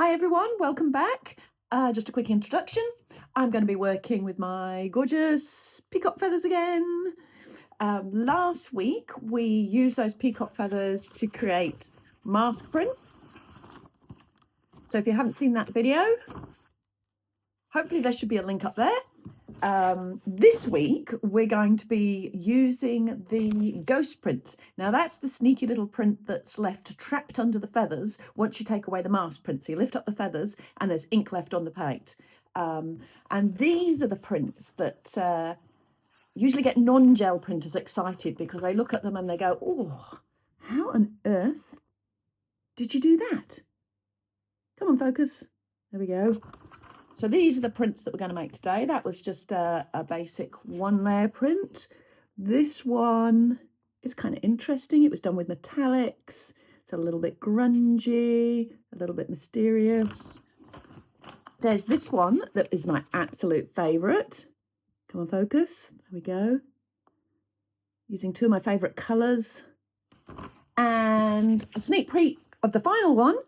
Hi everyone, welcome back. Just a quick introduction. I'm going to be working with my gorgeous peacock feathers again. Last week we used those peacock feathers to create mask prints. So if you haven't seen that video, hopefully there should be a link up there. This week we're going to be using the ghost print. Now that's the sneaky little print that's left trapped under the feathers once you take away the mask print. So you lift up the feathers and there's ink left on the plate. And these are the prints that usually get non-gel printers excited because they look at them and they go, oh, how on earth did you do that? Come on, focus. There we go. So these are the prints that we're going to make today. That was just a basic one layer print. This one is kind of interesting. It was done with metallics. It's a little bit grungy, a little bit mysterious. There's this one that is my absolute favourite. Come on, focus. There we go. Using two of my favourite colours. And a sneak peek of the final one,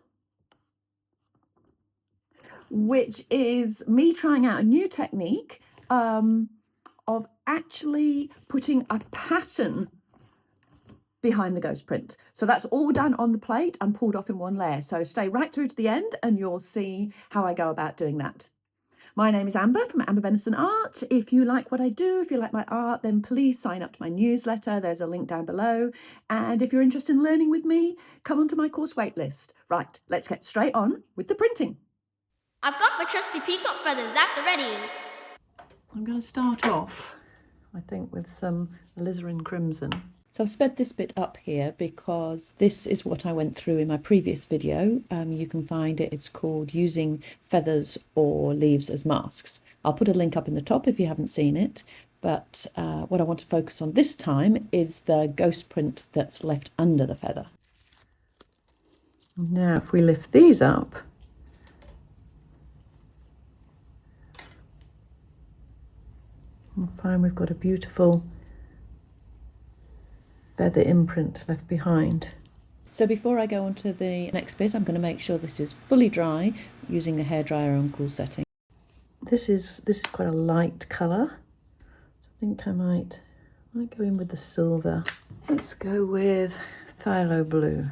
which is me trying out a new technique of actually putting a pattern behind the ghost print. So that's all done on the plate and pulled off in one layer. So stay right through to the end and you'll see how I go about doing that. My name is Amber from Amber Benison Art. If you like what I do, if you like my art, then please sign up to my newsletter. There's a link down below. And if you're interested in learning with me, come onto my course waitlist. Right, let's get straight on with the printing. I've got my trusty peacock feathers at the ready. I'm going to start off, I think, with some alizarin crimson. So I've sped this bit up here because this is what I went through in my previous video. You can find it, it's called Using Feathers or Leaves as Masks. I'll put a link up in the top if you haven't seen it. But what I want to focus on this time is the ghost print that's left under the feather. Now if we lift these up, we'll find we've got a beautiful feather imprint left behind. So before I go on to the next bit, I'm going to make sure this is fully dry using the hairdryer on cool setting. This is quite a light colour. I think I might go in with the silver. Let's go with phthalo blue,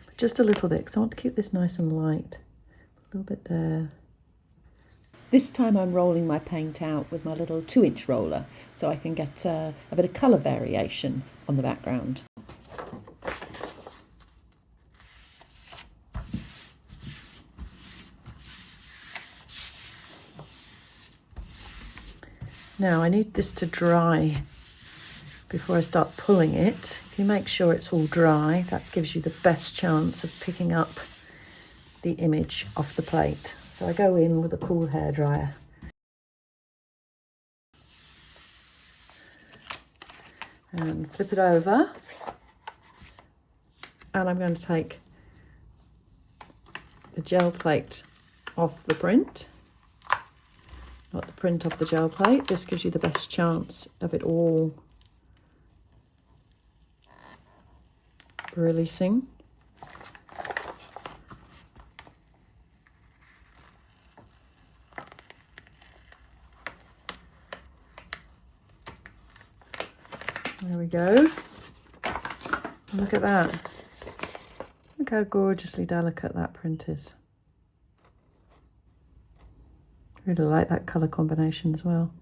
but just a little bit because I want to keep this nice and light. A little bit there. This time I'm rolling my paint out with my little 2-inch roller so I can get a bit of colour variation on the background. Now I need this to dry before I start pulling it. If you make sure it's all dry, that gives you the best chance of picking up the image off the plate. So I go in with a cool hairdryer. And flip it over. And I'm going to take the gel plate off the print. Not the print off the gel plate. This gives you the best chance of it all releasing. There we go. Look at that. Look how gorgeously delicate that print is. Really like that colour combination as well.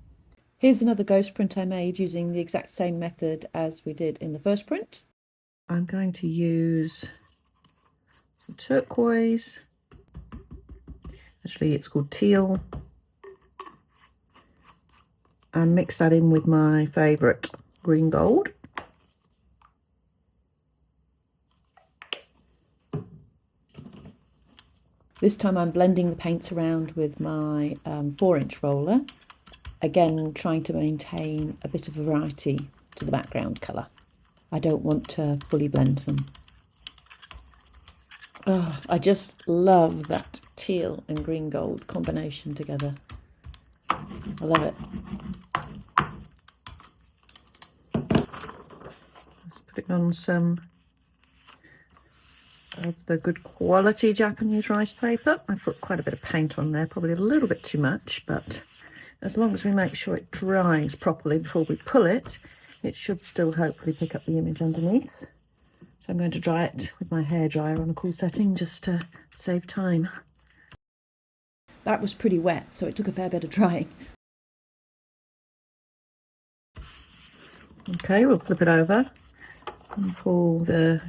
Here's another ghost print I made using the exact same method as we did in the first print. I'm going to use some turquoise. Actually, it's called teal. And mix that in with my favourite green gold. This time I'm blending the paints around with my 4-inch roller, again trying to maintain a bit of variety to the background colour. I don't want to fully blend them. Oh, I just love that teal and green gold combination together. I love it. Let's put it on some of the good quality Japanese rice paper. I put quite a bit of paint on there, probably a little bit too much, but as long as we make sure it dries properly before we pull it, it should still hopefully pick up the image underneath. So I'm going to dry it with my hairdryer on a cool setting just to save time. That was pretty wet, so it took a fair bit of drying. Okay, we'll flip it over and pull the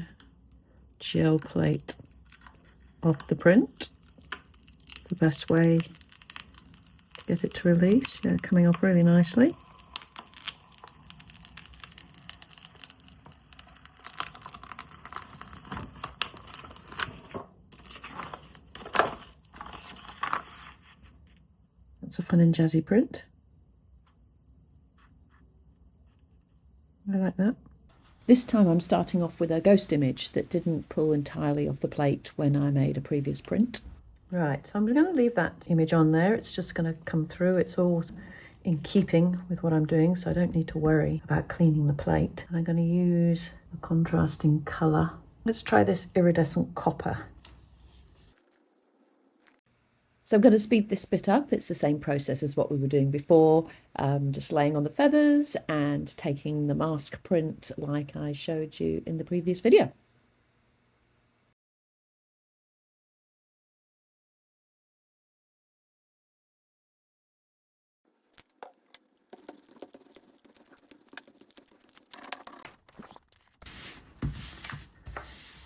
gel plate off the print. It's the best way to get it to release. Yeah, coming off really nicely. That's a fun and jazzy print. I like that. This time I'm starting off with a ghost image that didn't pull entirely off the plate when I made a previous print. Right, so I'm going to leave that image on there. It's just going to come through. It's all in keeping with what I'm doing, so I don't need to worry about cleaning the plate. And I'm going to use a contrasting colour. Let's try this iridescent copper. So I'm going to speed this bit up. It's the same process as what we were doing before, just laying on the feathers and taking the mask print like I showed you in the previous video.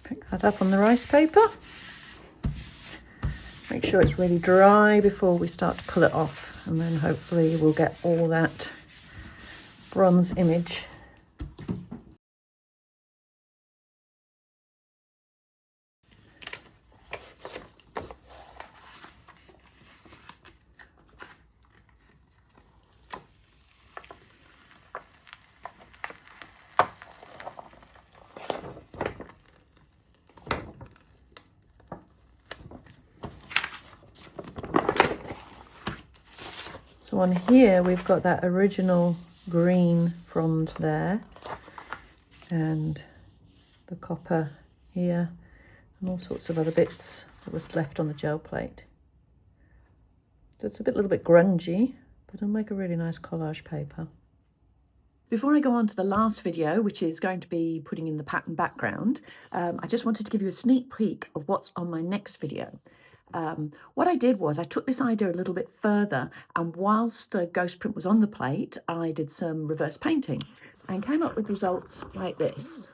Pick that up on the rice paper. Make sure it's really dry before we start to pull it off, and then hopefully we'll get all that bronze image. So on here we've got that original green frond there, and the copper here, and all sorts of other bits that was left on the gel plate. So it's a little bit grungy, but it'll make a really nice collage paper. Before I go on to the last video, which is going to be putting in the pattern background, I just wanted to give you a sneak peek of what's on my next video. What I did was I took this idea a little bit further, and whilst the ghost print was on the plate, I did some reverse painting and came up with results like this.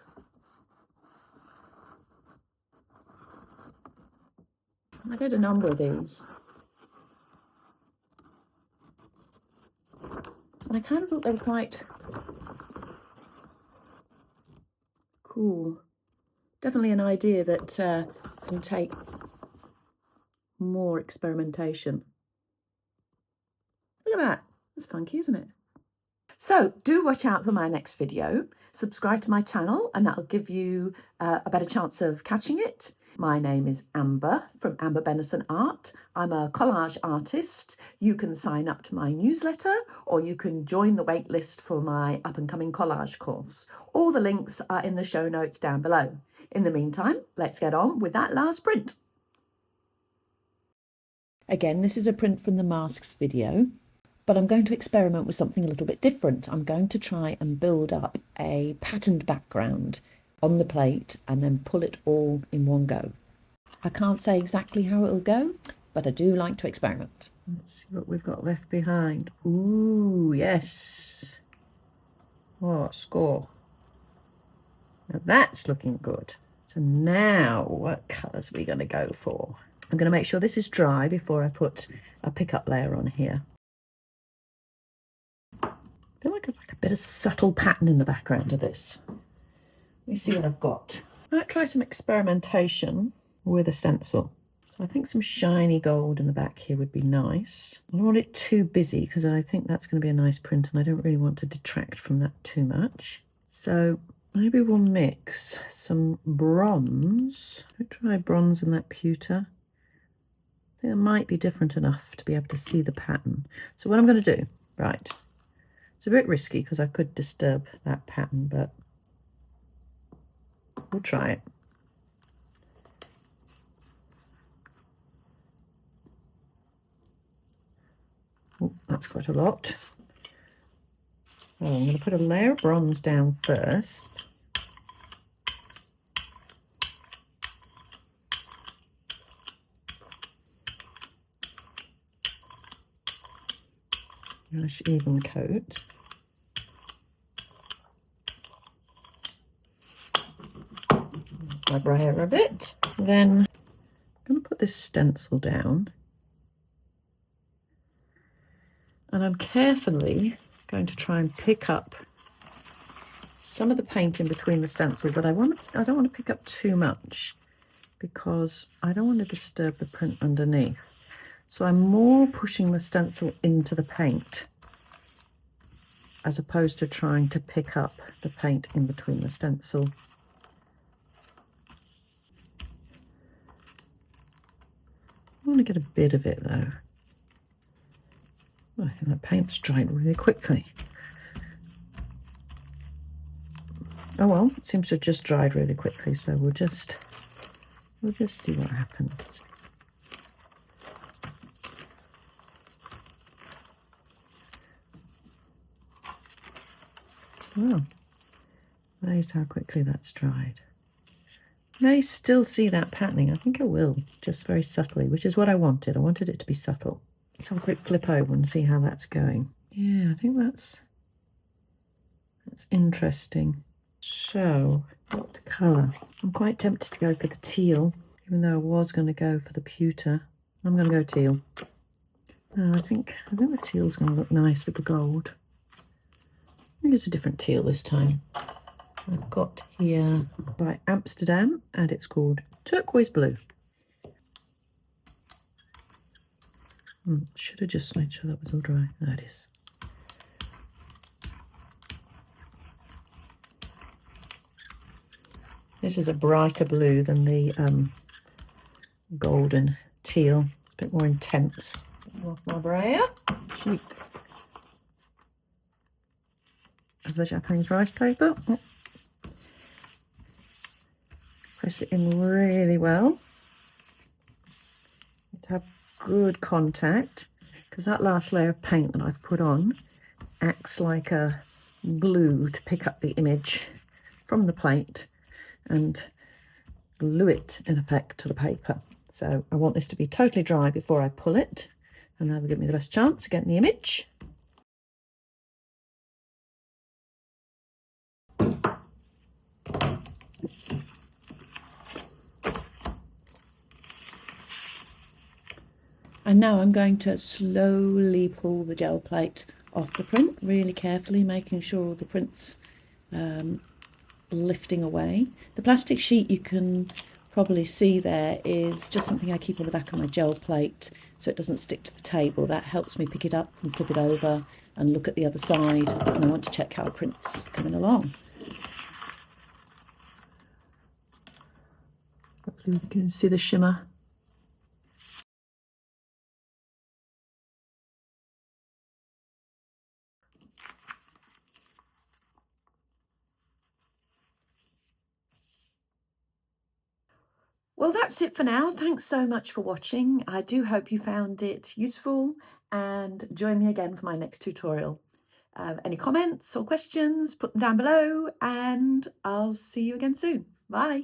I did a number of these, and I kind of thought they were quite cool. Definitely an idea that can take more experimentation. Look at that. That's funky, isn't it? So do watch out for my next video. Subscribe to my channel and that'll give you a better chance of catching it. My name is Amber from Amber Benison Art. I'm a collage artist. You can sign up to my newsletter, or you can join the waitlist for my up-and-coming collage course. All the links are in the show notes down below. In the meantime, let's get on with that last print. Again, this is a print from the masks video, but I'm going to experiment with something a little bit different. I'm going to try and build up a patterned background on the plate and then pull it all in one go. I can't say exactly how it'll go, but I do like to experiment. Let's see what we've got left behind. Ooh, yes. Oh, score. Now that's looking good. So now what colours are we going to go for? I'm going to make sure this is dry before I put a pickup layer on here. I feel like I'd like a bit of subtle pattern in the background of this. Let me see what I've got. I might try some experimentation with a stencil. So I think some shiny gold in the back here would be nice. I don't want it too busy because I think that's going to be a nice print and I don't really want to detract from that too much. So maybe we'll mix some bronze. I'll try bronze and that pewter. I think it might be different enough to be able to see the pattern. So what I'm going to do, right, it's a bit risky because I could disturb that pattern, but we'll try it. Oh, that's quite a lot. So I'm going to put a layer of bronze down first. Nice even coat. My brayer a bit. Then I'm going to put this stencil down. And I'm carefully going to try and pick up some of the paint in between the stencil, but I don't want to pick up too much because I don't want to disturb the print underneath. So I'm more pushing the stencil into the paint as opposed to trying to pick up the paint in between the stencil. I want to get a bit of it though. Oh, and that paint's dried really quickly. Oh well, it seems to have just dried really quickly, so we'll just see what happens. Well, amazed how quickly that's dried. May still see that patterning. I think I will, just very subtly, which is what I wanted. I wanted it to be subtle. Let's have a quick flip over and see how that's going. Yeah, I think that's interesting. So, what colour? I'm quite tempted to go for the teal, even though I was going to go for the pewter. I'm going to go teal. I think the teal's going to look nice with the gold. I think it's a different teal this time. I've got here by Amsterdam, and it's called Turquoise Blue. Should have just made sure that was all dry. There it is. This is a brighter blue than the golden teal. It's a bit more intense. Off my brayer. Sheet of the Japanese rice paper. Press it in really well. To have good contact, because that last layer of paint that I've put on acts like a glue to pick up the image from the plate and glue it in effect to the paper. So I want this to be totally dry before I pull it, and that will give me the best chance of getting the image. And now I'm going to slowly pull the gel plate off the print, really carefully, making sure all the print's lifting away. The plastic sheet you can probably see there is just something I keep on the back of my gel plate so it doesn't stick to the table. That helps me pick it up and flip it over and look at the other side, and I want to check how the print's coming along. Hopefully you can see the shimmer. Well, that's it for now. Thanks so much for watching. I do hope you found it useful, and join me again for my next tutorial. Any comments or questions, put them down below, and I'll see you again soon. Bye.